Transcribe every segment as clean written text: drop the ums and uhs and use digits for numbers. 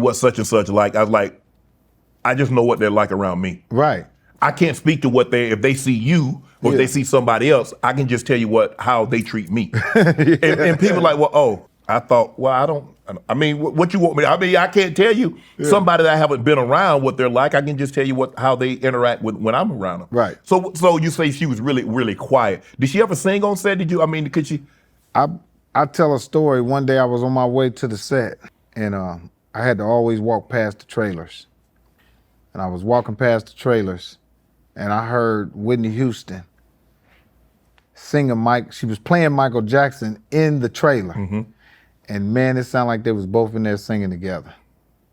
what such and such like. I was like, I just know what they're like around me. Right. I can't speak to what if they see you or if they see somebody else, I can just tell you how they treat me. And people are like, well, oh, I thought, well, I mean, what you want me to, I mean, I can't tell you somebody that I haven't been around what they're like. I can just tell you how they interact when I'm around them. Right. So you say she was really, really quiet. Did she ever sing on set? Could she? I tell a story. One day I was on my way to the set and I had to always walk past the trailers. And I was walking past the trailers and I heard Whitney Houston singing she was playing Michael Jackson in the trailer. Mm-hmm. And man, it sounded like they was both in there singing together.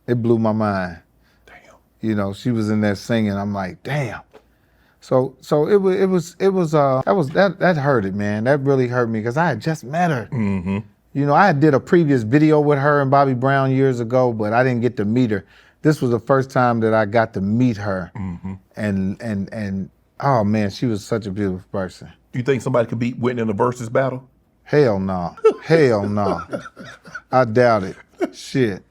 It blew my mind. Damn. You know, she was in there singing. I'm like, damn. So that hurted, man. That really hurt me because I had just met her. Mm-hmm. You know, I did a previous video with her and Bobby Brown years ago, but I didn't get to meet her. This was the first time that I got to meet her. Mm-hmm. And oh man, she was such a beautiful person. You think somebody could beat Whitney in a versus battle? Hell no. Hell no. I doubt it. Shit.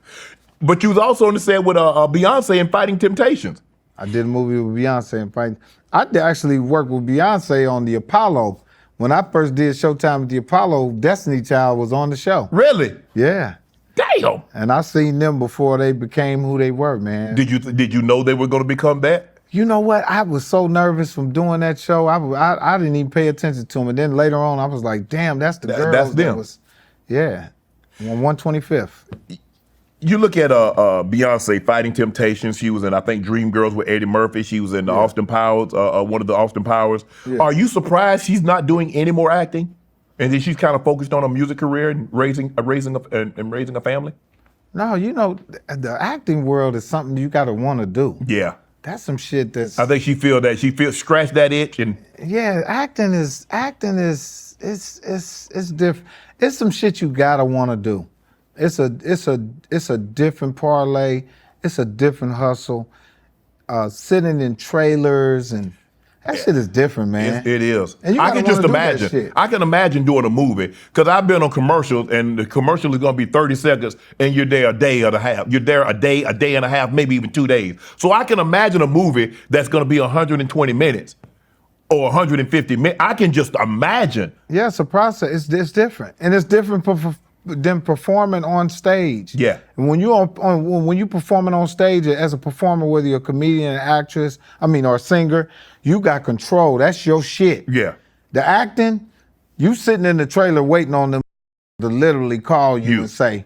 But you was also on the set with Beyonce in Fighting Temptations. I did a movie with Beyonce and Fighting. I actually worked with Beyonce on the Apollo. When I first did Showtime at the Apollo, Destiny Child was on the show. Really? Yeah. Damn. And I seen them before they became who they were, man. Did you know they were going to become that? You know what? I was so nervous from doing that show. I didn't even pay attention to them. And then later on, I was like, damn, that's the girl. That's them. Yeah. On 125th. You look at Beyonce Fighting Temptations. She was in, I think, Dreamgirls with Eddie Murphy. She was in the Austin Powers, one of the Austin Powers. Yeah. Are you surprised she's not doing any more acting? And then she's kind of focused on a music career and raising a family? No, you know, the acting world is something you got to want to do. Yeah. That's some shit that's... I think she scratch that itch and... Yeah, acting is different. It's some shit you gotta want to do. It's a different parlay. It's a different hustle. Sitting in trailers and that shit is different, man. It is. And I can just imagine. I can imagine doing a movie because I've been on commercials and the commercial is going to be 30 seconds and you're there a day and a half. You're there a day and a half, maybe even 2 days. So I can imagine a movie that's going to be 120 minutes or 150 minutes. I can just imagine. Yeah, it's a process. It's different, and it's different than performing on stage. Yeah. And when you performing on stage as a performer, whether you're a comedian, an actress, or a singer, you got control. That's your shit. Yeah. The acting, you sitting in the trailer waiting on them to literally call you and say,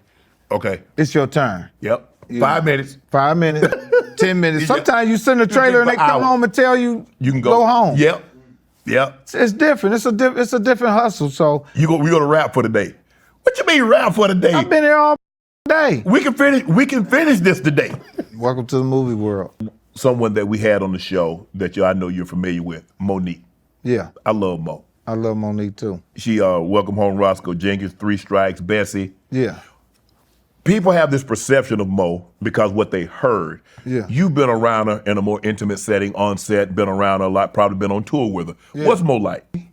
okay, it's your turn. Yep. 5 minutes. 5 minutes. 10 minutes. Sometimes you sit in the trailer and they come home and tell you can go home. Yep. Yep. It's different. It's a different hustle. So we gonna rap for the day. What you mean rap for the day? I've been here all day. We can finish this today. Welcome to the movie world. Someone that we had on the show that I know you're familiar with, Monique. Yeah. I love Mo. I love Monique too. She Welcome Home Roscoe Jenkins, Three Strikes, Bessie. Yeah. People have this perception of Mo because what they heard. Yeah. You've been around her in a more intimate setting on set, been around her a lot, probably been on tour with her. Yeah. What's Mo like? You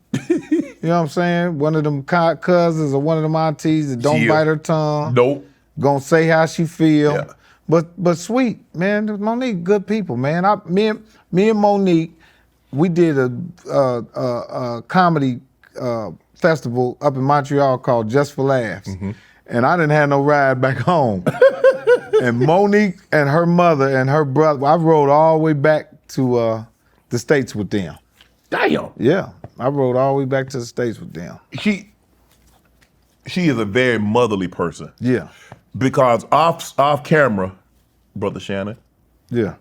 know what I'm saying? One of them cousins or one of them aunties that don't bite her tongue. Nope. Gonna say how she feel. Yeah. But sweet, man. Monique, good people, man. Me and Monique, we did a comedy festival up in Montreal called Just for Laughs. Mm-hmm. And I didn't have no ride back home. And Monique and her mother and her brother, I rode all the way back to the States with them. Damn. Yeah, I rode all the way back to the States with them. She is a very motherly person. Yeah. Because off camera, Brother Shannon. Yeah.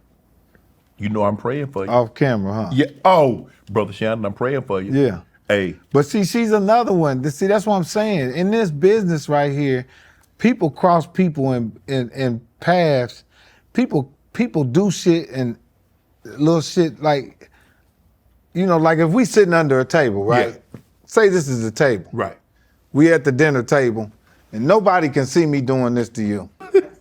You know I'm praying for you. Off camera, huh? Yeah. Oh, Brother Shannon, I'm praying for you. Yeah. Hey. But see, she's another one. See, that's what I'm saying. In this business right here, people cross people in paths. People do shit and little shit like, like if we sitting under a table, right? Yeah. Say this is a table. Right. We at the dinner table and nobody can see me doing this to you.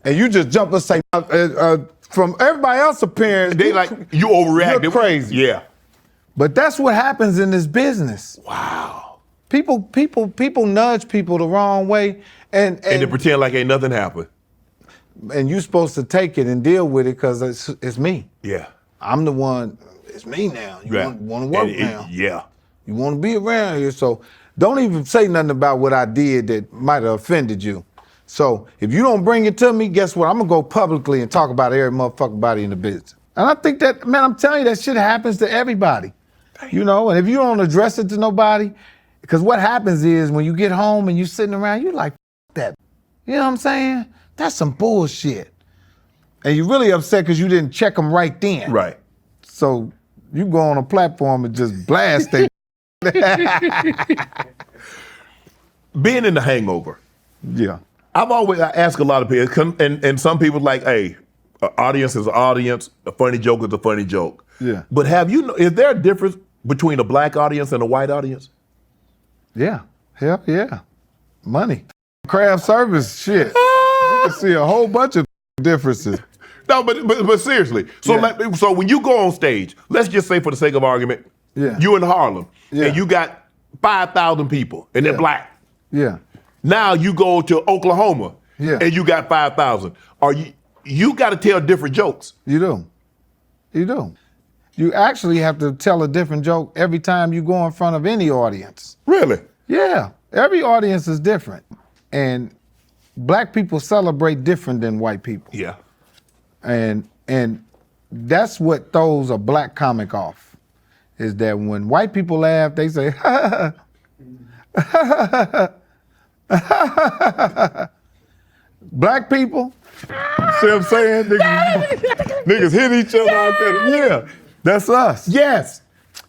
And you just jump and say, from everybody else appearance, they like, you overreacted. You're crazy. Yeah. But that's what happens in this business. Wow. People nudge people the wrong way and they pretend like ain't nothing happened. and you're supposed to take it and deal with it because it's me. Yeah. I'm the one. It's me now. You want to work now. Yeah. You want to be around here. So don't even say nothing about what I did that might have offended you. So if you don't bring it to me, guess what? I'm going to go publicly and talk about every motherfucking body in the business. And I think that, man, I'm telling you, that shit happens to everybody. You know, and if you don't address it to nobody, because what happens is when you get home and you sitting around, you're like, that. You know what I'm saying? That's some bullshit. And you're really upset because you didn't check them right then. Right. So you go on a platform and just blast it. Being in The Hangover. Yeah. I ask a lot of people, and some people like, hey, an audience is an audience, a funny joke is a funny joke. Yeah. But is there a difference between a black audience and a white audience? Yeah. Hell yeah. Money. Craft service shit. You can see a whole bunch of differences. No, but seriously. So so when you go on stage, let's just say for the sake of argument, you're in Harlem and you got 5,000 people and they're black. Yeah. Now you go to Oklahoma and you got 5,000. You got to tell different jokes. You do. You do. You actually have to tell a different joke every time you go in front of any audience. Really? Yeah. Every audience is different. And black people celebrate different than white people. Yeah. And that's what throws a black comic off, is that when white people laugh, they say, ha, ha, ha. Black people, see what I'm saying? Niggas hit each other out there. Yeah, that's us. Yes.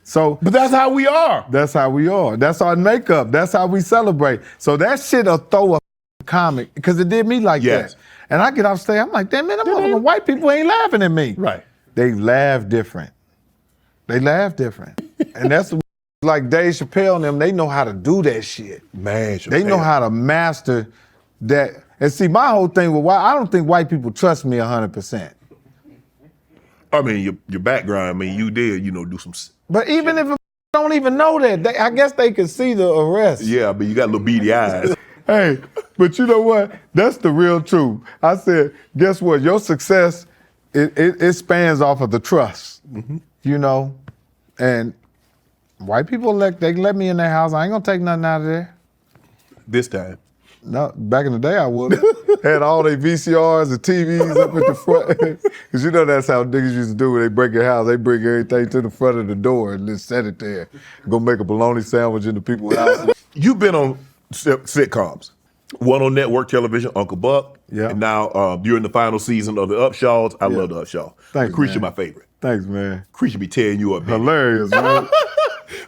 So, but that's how we are. That's how we are. That's our makeup. That's how we celebrate. So that shit'll throw a comic, because it did me like that. And I get off stage, I'm like, damn man, them motherfucking white people ain't laughing at me. Right. They laugh different. They laugh different. And that's like Dave Chappelle and them, they know how to do that shit. Man, Chappelle. They know how to master that. And see, my whole thing with I don't think white people trust me 100%. I mean, your background, I mean, you did, do some. But even if don't even know that, I guess they can see the arrest. Yeah, but you got little beady eyes. Hey, but you know what? That's the real truth. I said, guess what? Your success, it spans off of the trust, and white people, they let me in their house. I ain't gonna take nothing out of there. This time. No, back in the day I would. Had all their VCRs and TVs up at the front. Because that's how niggas used to do when they break your house. They bring everything to the front of the door and just set it there. Go make a bologna sandwich in the people's house. You've been on sitcoms. One on network television, Uncle Buck. Yeah. And now you're in the final season of the Upshaws. I love the Upshaw. Thanks, Creature, man. my favorite. Thanks, man. Creature be tearing you up, man. Hilarious, man.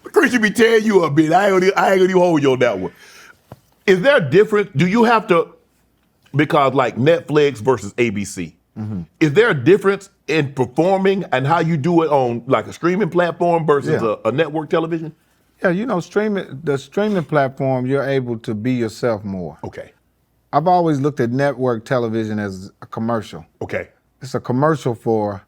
Creature be tearing you up, man. I ain't gonna even hold you on that one. Is there a difference? Do you have to, because like Netflix versus ABC, is there a difference in performing and how you do it on like a streaming platform versus a network television? Yeah, the streaming platform, you're able to be yourself more. Okay. I've always looked at network television as a commercial. Okay. It's a commercial for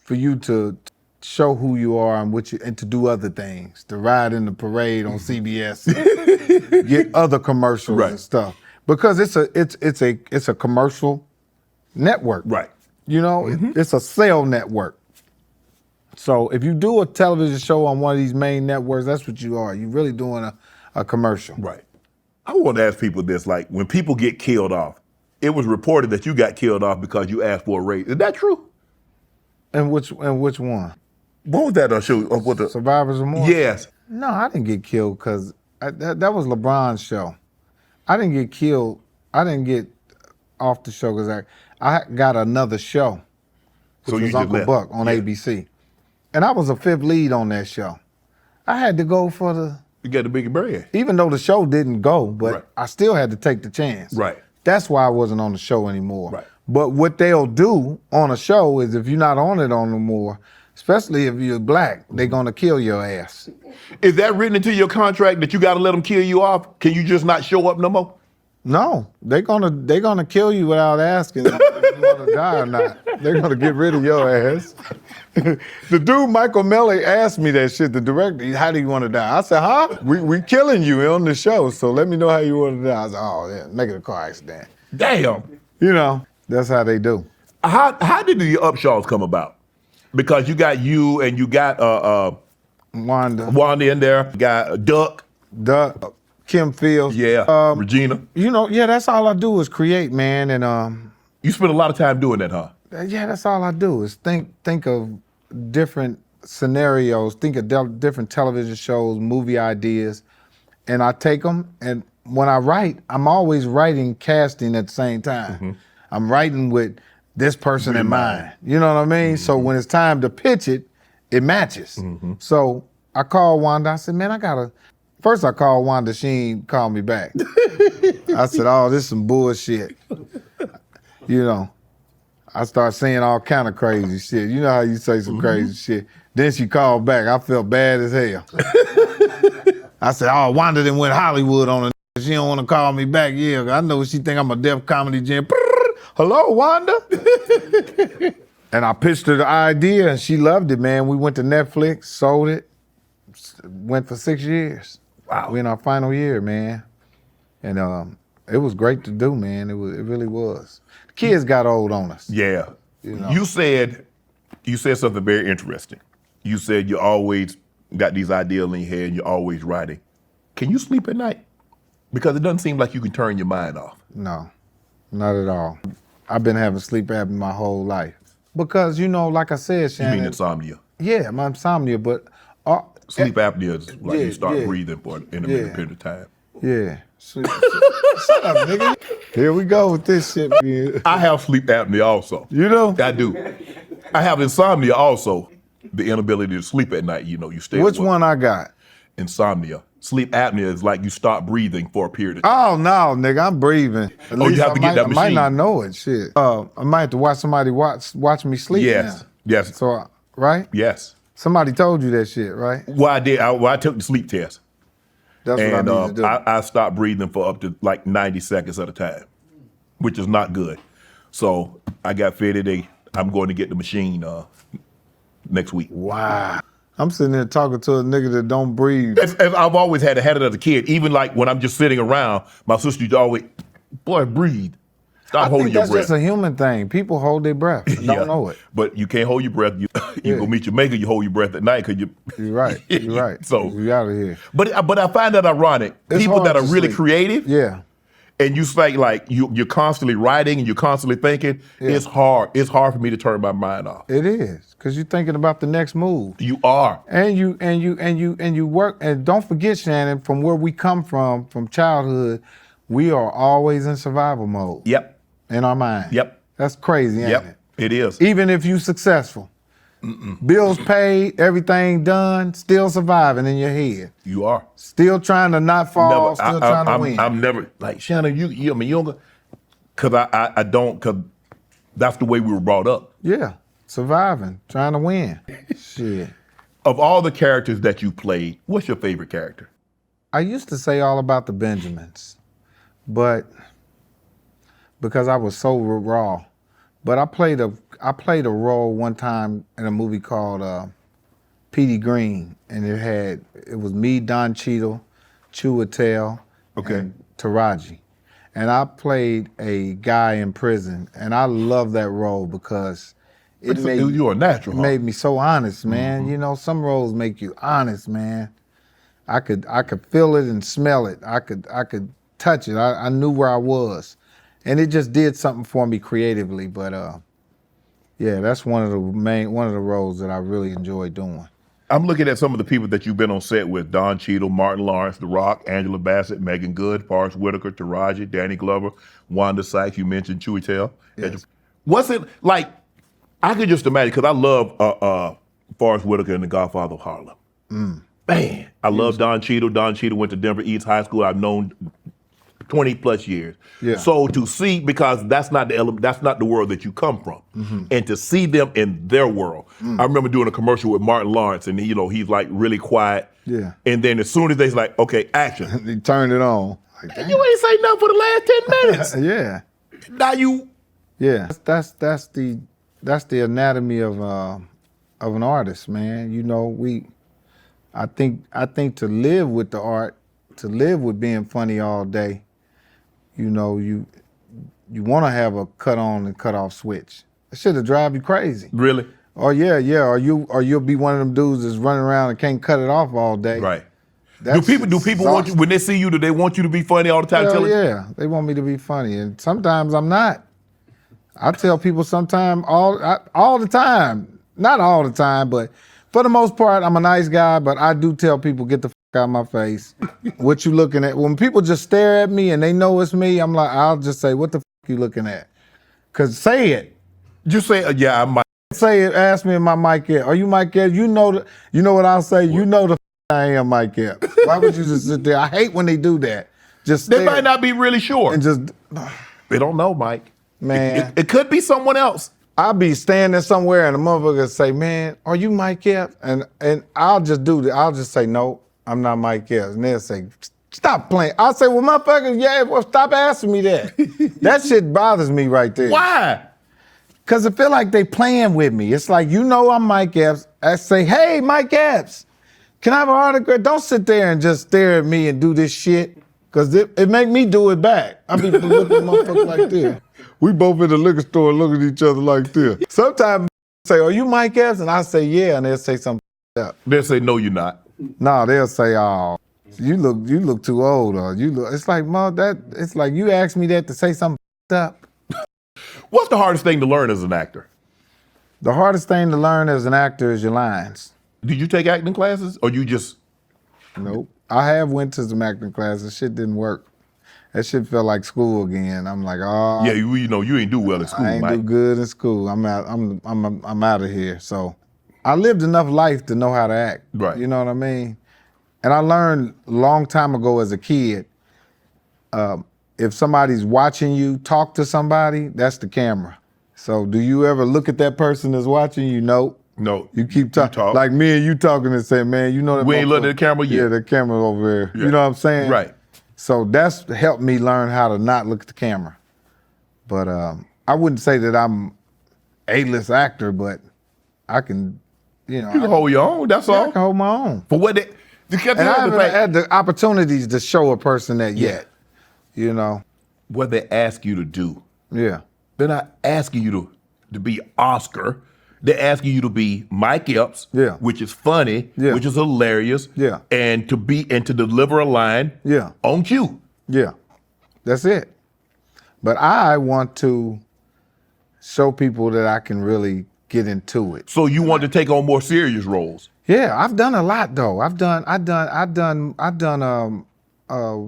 you to show who you are and to do other things, to ride in the parade on CBS, get other commercials and stuff. Because it's a commercial network. Right. It's a sale network. So if you do a television show on one of these main networks, that's what you are. You're really doing a commercial. Right. I want to ask people this, like when people get killed off, it was reported that you got killed off because you asked for a raise. Is that true? And which one? What was that show? Survivor's Remorse? Yes. No, I didn't get killed because that was LeBron's show. I didn't get killed. I didn't get off the show because I got another show, which was Uncle Buck on ABC. And I was a fifth lead on that show. I had to go for You got the bigger bread. even though the show didn't go, but I still had to take the chance. Right. That's why I wasn't on the show anymore. Right. But what they'll do on a show is if you're not on it no more, especially if you're black, they're gonna kill your ass. Is that written into your contract that you got to let them kill you off? Can you just not show up no more? No, they're gonna kill you without asking if you want to die or not. They're gonna get rid of your ass. The dude Michael Melly asked me that shit. The director, how do you want to die? I said, huh? We killing you on the show, so let me know how you want to die. I said, oh yeah, make it a car accident. Damn. That's how they do. How did the Upshaws come about? Because you got you and you got Wanda, in there, you got Duck. Duck, Kim Fields. Regina. You know, yeah, that's all I do is create, man. And You spend a lot of time doing that, huh? yeah, that's all I do is think of different scenarios, think of different television shows, movie ideas, and I take them. And when I write, I'm always writing casting at the same time. Mm-hmm. I'm writing with this person in mind. You know what I mean? So when it's time to pitch it, it matches. So I called Wanda. I said, man, First I called Wanda. She ain't called me back. I said, oh, this is some bullshit. You know, I started saying all kind of crazy shit. You know how you say some crazy shit. Then she called back. I felt bad as hell. I said, oh, Wanda done went Hollywood on her. She don't want to call me back. Yeah, I know she think I'm a Def Comedy Jam. Hello, Wanda. And I pitched her the idea, and she loved it, man. We went to Netflix, sold it, went for 6 years. Wow. We in our final year, man. And it was great to do, man. It really was. The kids got old on us. Yeah. You know. You said something very interesting. You said you always got these ideas in your head and you're always writing. Can you sleep at night? Because it doesn't seem like you can turn your mind off. No, not at all. I've been having sleep apnea my whole life. Because, you know, like I said, Shannon. You mean insomnia? Yeah, my insomnia, but... Sleep apnea is like you start breathing for an intermittent period of time. Yeah. Shut up, nigga. Here we go with this shit, man. I have sleep apnea also. You know? I do. I have insomnia also. The inability to sleep at night, you know, you stay Which awake. one I got? Insomnia. Sleep apnea is like you stop breathing for a period of time. Oh, no, nigga, I'm breathing. At You have to get that I machine. might not know it, shit. I might have to watch somebody watch me sleep Yes. now. Yes. So, right? Yes. Somebody told you that shit, right? Well, I did. I took the sleep test. That's And what I need to do. I stopped breathing for up to like 90 seconds at a time, which is not good. So I got fitted. I'm going to get the machine next week. Wow. I'm sitting there talking to a nigga that don't breathe. As I've always had it as a kid. Even like when I'm just sitting around, my sister used to always, boy, breathe. Stop holding your that's breath. just a human thing. People hold their breath and don't know it. But you can't hold your breath. You go meet your maker, you hold your breath at night because you. You're right. You're right. So you out of here. But I find that ironic. It's People hard that are to really sleep. creative. Yeah. And you say like you're constantly writing and you're constantly thinking. Yeah. It's hard. It's hard for me to turn my mind off. It is, because you're thinking about the next move. You are. And you work, and don't forget, Shannon, from where we come from childhood, we are always in survival mode. Yep. In our mind. Yep. That's crazy, ain't it? Yep. It is. Even if you successful. Bills paid, everything done, still surviving in your head. You are. Still trying to not fall, still trying to win. I'm never like Shannon. You don't, because I don't, because that's the way we were brought up. Yeah, surviving, trying to win. Shit. Of all the characters that you played, what's your favorite character? I used to say all about the Benjamins, but because I was so raw. But I played a role one time in a movie called Petey Green, and it was me, Don Cheadle, Chiwetel, and Taraji. And I played a guy in prison, and I love that role because you're a natural. It made me so honest, man. You know, some roles make you honest, man. I could feel it and smell it. I could touch it. I knew where I was. And it just did something for me creatively. But yeah, that's one of the roles that I really enjoy doing. I'm looking at some of the people that you've been on set with: Don Cheadle, Martin Lawrence, The Rock, Angela Bassett, Megan Good, Forrest Whitaker, Taraji, Danny Glover, Wanda Sykes. You mentioned Chiwetel. Yes. What's it like? I could just imagine, because I love Forrest Whitaker in The Godfather of Harlem. Man, I love Don Cheadle. Don Cheadle went to Denver East High School. I've known 20 plus years. Yeah. So to see, because that's not the world that you come from, and to see them in their world. I remember doing a commercial with Martin Lawrence, and he's like really quiet. Yeah. And then as soon as they's like, okay, action. He turned it on. Like, You ain't say nothing for the last 10 minutes. yeah. Now you. Yeah. That's the anatomy of an artist, man. You know, I think to live with the art, to live with being funny all day, you know, you want to have a cut on and cut off switch. That shit'll drive you crazy. Really? Oh yeah, or you'll be one of them dudes that's running around and can't cut it off all day. Right. That's Do people want you when they see you? Do they want you to be funny all the time? Hell yeah, they want me to be funny, and sometimes I'm not. I tell people sometimes all the time, not all the time, but for the most part, I'm a nice guy. But I do tell people, get the fuck out of my face. What you looking at? When people just stare at me and they know it's me, I'll just say, what the fuck you looking at? Cause say it. Just say, yeah, I might. Say it. Ask me, am I Mike Epps? Are you Mike Epps? You know what I'll say. You know the I am Mike Epps. Why would you just sit there? I hate when they do that. Just They might not be really sure. and just They don't know, Mike. man. It could be someone else. I'll be standing somewhere and the motherfucker say, man, are you Mike Epps? And I'll just do that. I'll just say, no, I'm not Mike Epps. And they'll say, stop playing. I'll say, well, motherfucker, yeah, well, stop asking me that. That shit bothers me right there. Why? Because I feel like they playing with me. It's like, I'm Mike Epps. I say, hey, Mike Epps, can I have an autograph? Don't sit there and just stare at me and do this shit. Because it make me do it back. I be looking at motherfuckers like this. We both in the liquor store looking at each other like this. Sometimes say, are you Mike Epps? And I say, yeah. And they'll say something up. They'll say, no, you're not. No, they'll say, oh, you look too old. Or it's like, it's like you asked me that to say something up. What's the hardest thing to learn as an actor? The hardest thing to learn as an actor is your lines. Did you take acting classes or you just? Nope. I have went to some acting classes. Shit didn't work. That shit felt like school again. I'm like, oh. Yeah, you ain't do well in school, I ain't Mike. do good in school. I'm out of here. So I lived enough life to know how to act. Right. You know what I mean? And I learned a long time ago as a kid, if somebody's watching you talk to somebody, that's the camera. So do you ever look at that person that's watching you? No. No. You keep talking. talk. Like me and you talking and saying, man, you know that We ain't looking motherfucker- at the camera yet. Yeah, the camera over there. Yeah. You know what I'm saying? Right. So that's helped me learn how to not look at the camera. But I wouldn't say that I'm A-list actor, but I can, You can hold your own, that's I all. can hold my own. For what they, And I haven't had the opportunities to show a person that yet. You know? what they ask you to do. Yeah. They're not asking you to be Oscar. They're asking you to be Mike Epps, Yeah. which is funny, Yeah. which is hilarious, Yeah. and to deliver a line Yeah. on cue. Yeah. That's it. But I want to show people that I can really get into it. So you want to take on more serious roles. Yeah, I've done a lot though. I've done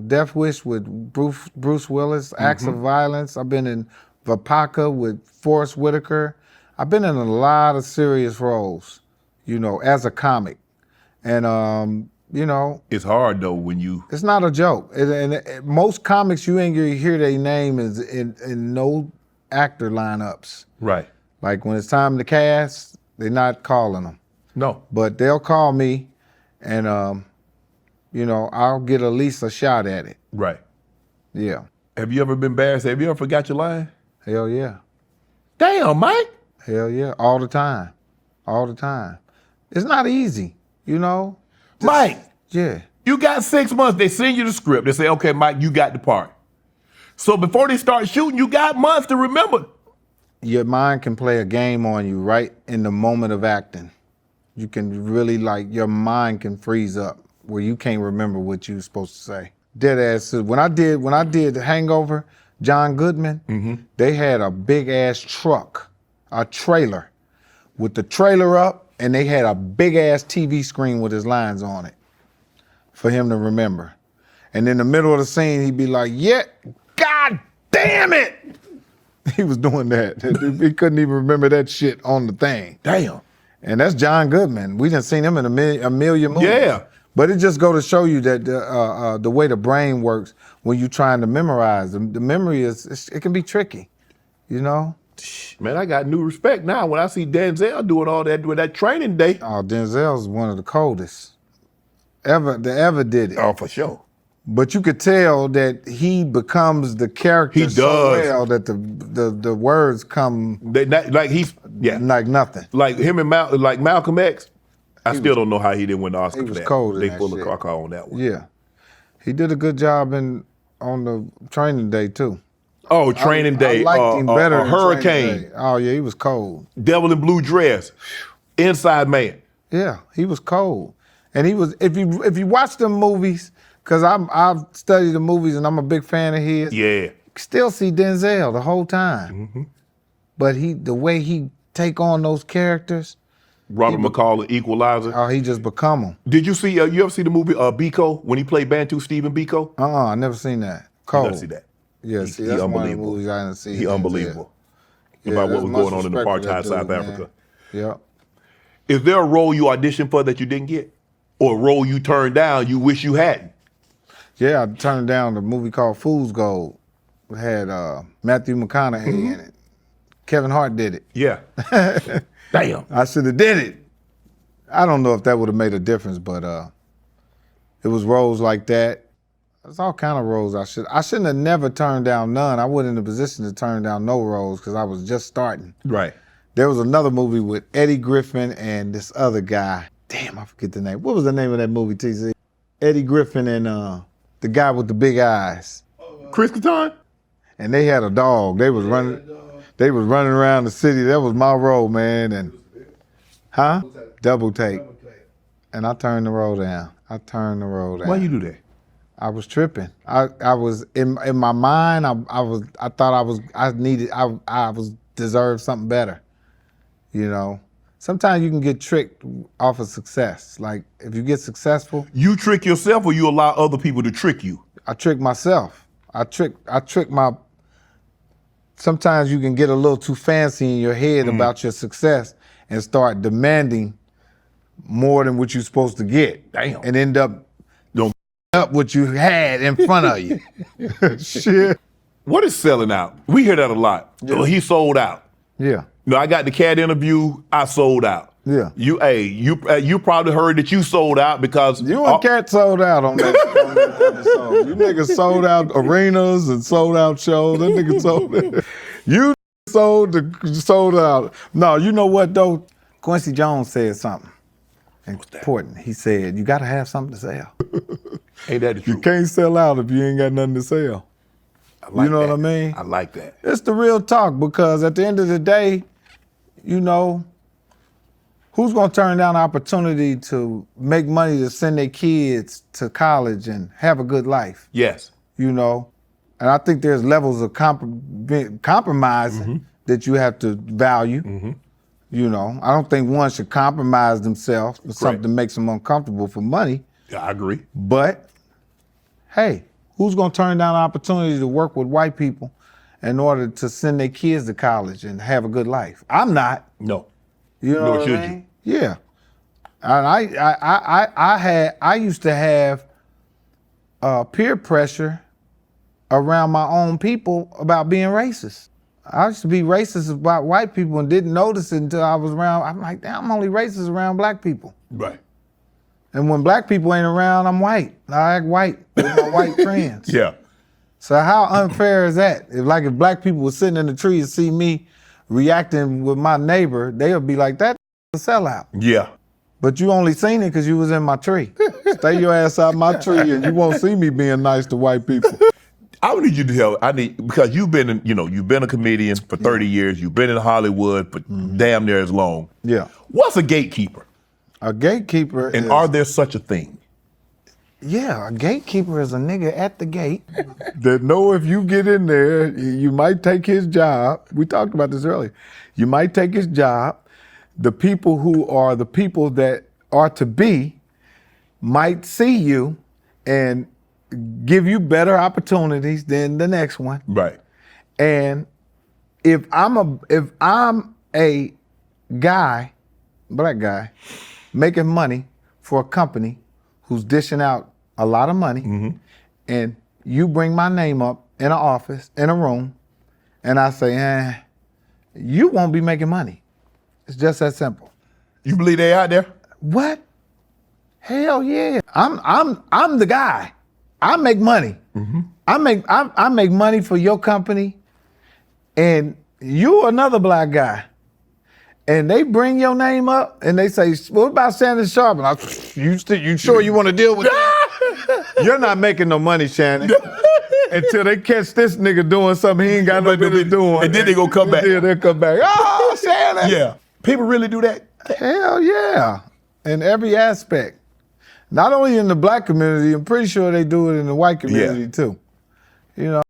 Death Wish with Bruce Willis, Acts of Violence. I've been in Vapaka with Forrest Whitaker. I've been in a lot of serious roles, as a comic. And It's hard though when you. it's not a joke. And most comics you ain't gonna hear their name is in no actor lineups. Right. Like when it's time to cast, they're not calling them. No. But they'll call me, and I'll get at least a shot at it. Right. Yeah. Have you ever been embarrassed? Have you ever forgot your line? Hell yeah. Damn, Mike. Hell yeah. All the time. All the time. It's not easy, Mike, Yeah. you got 6 months. They send you the script. They say, okay, Mike, you got the part. So before they start shooting, you got months to remember. Your mind can play a game on you right in the moment of acting. You can really your mind can freeze up where you can't remember what you were supposed to say. Dead ass. When I did Hangover, John Goodman, they had a big ass truck, a trailer, with the trailer up, and they had a big ass TV screen with his lines on it for him to remember. And in the middle of the scene, he'd be like, yeah, God damn it. He was doing that. He couldn't even remember that shit on the thing. Damn. And that's John Goodman. We done seen him in a million movies. Yeah. But it just go to show you that the way the brain works when you're trying to memorize. The memory it can be tricky, Man, I got new respect now when I see Denzel doing all that with that training day. Oh, Denzel's one of the coldest that ever did it. Oh, for sure. But you could tell that he becomes the character He so does. well that the words come like nothing. Like him and Malcolm X. I still don't know how he didn't win the Oscar he for was that. cold in They that pulled a shit. caca on that one. Yeah. He did a good job on the training day too. Oh, Training Day. I liked him better than Training Hurricane. Day. Oh yeah, he was cold. Devil in Blue Dress. Inside Man. Yeah, he was cold. And he was, if you watch them movies, because I've studied the movies and I'm a big fan of his. Yeah. Still see Denzel the whole time. Mm-hmm. But the way he take on those characters. Robert McCall, Equalizer. Oh, he just become them. Did you see, you ever see the movie Biko, when he played Bantu Stephen Biko? I never seen that. Cold. You gotta see that. Yeah, He see, that's one of the unbelievable. movies I didn't see. He unbelievable. Yeah, About what there's was much going on in respect for that apartheid dude, South man. Africa. Yeah. Is there a role you auditioned for that you didn't get? Or a role you turned down you wish you hadn't? Yeah, I turned down the movie called Fool's Gold. It had Matthew McConaughey in it. Kevin Hart did it. Yeah. Damn. I should have did it. I don't know if that would have made a difference, but it was roles like that. There's all kind of roles I shouldn't have never turned down none. I wasn't in a position to turn down no roles because I was just starting. Right. There was another movie with Eddie Griffin and this other guy. Damn, I forget the name. What was the name of that movie, TC? Eddie Griffin and the guy with the big eyes. Chris Kattan? And they had a dog. They was running around the city. That was my role, man. And Double take. And I turned the role down. Why you do that? I was tripping. I was in my mind. I thought I deserved something better. You know, sometimes you can get tricked off of success. Like if you get successful, You trick yourself or you allow other people to trick you? I trick myself. I trick my. Sometimes you can get a little too fancy in your head about your success and start demanding more than what you're supposed to get. Damn. And end up Don't up what you had in front of you. Shit. What is selling out? We hear that a lot. Yeah. Oh, he sold out. Yeah. No, I got the cat interview. I sold out. Yeah. You probably heard that you sold out because You and Cat sold out on that episode. You niggas sold out arenas and sold out shows. That nigga sold out. You sold out. No, you know what though? Quincy Jones said something important. He said, you gotta have something to sell. Ain't that the You truth? can't sell out if you ain't got nothing to sell. I like You know that. what I mean? I like that. It's the real talk because at the end of the day, you know, who's gonna turn down the opportunity to make money to send their kids to college and have a good life? Yes. You know, and I think there's levels of compromising that you have to value. You know, I don't think one should compromise themselves for something that makes them uncomfortable for money. Yeah, I agree. But hey, who's gonna turn down the opportunity to work with white people in order to send their kids to college and have a good life? I'm not. No. You know Nor what should I mean? Yeah. And I used to have peer pressure around my own people about being racist. I used to be racist about white people and didn't notice it until I was around. I'm like, damn, I'm only racist around black people. Right. And when black people ain't around, I'm white. I act white with my white friends. Yeah. So how unfair is that? If black people were sitting in the tree and see me reacting with my neighbor, they would be like, that's a sellout. Yeah. But you only seen it because you was in my tree. Stay your ass out my tree and you won't see me being nice to white people. I would need you to tell. Because you've been, you've been a comedian for 30 years. You've been in Hollywood for damn near as long. Yeah. What's a gatekeeper? A gatekeeper And is, are there such a thing? Yeah, a gatekeeper is a nigga at the gate that know if you get in there, you might take his job. We talked about this earlier. You might take his job. The people who are the people that are to be might see you and give you better opportunities than the next one. Right. And if I'm a guy, black guy, making money for a company who's dishing out a lot of money, and you bring my name up in an office, in a room, and I say, you won't be making money. It's just that simple. You believe they out there? What? Hell yeah. I'm the guy. I make money. I make money for your company, and you another black guy. And they bring your name up and they say, what about Shannon Sharp? And you sure you want to deal with that? You're not making no money, Shannon. until they catch this nigga doing something he ain't got no business doing. And then they gonna come back. Then they'll come back. Oh, Shannon. Yeah. People really do that. Hell yeah. In every aspect. Not only in the black community, I'm pretty sure they do it in the white community too. You know.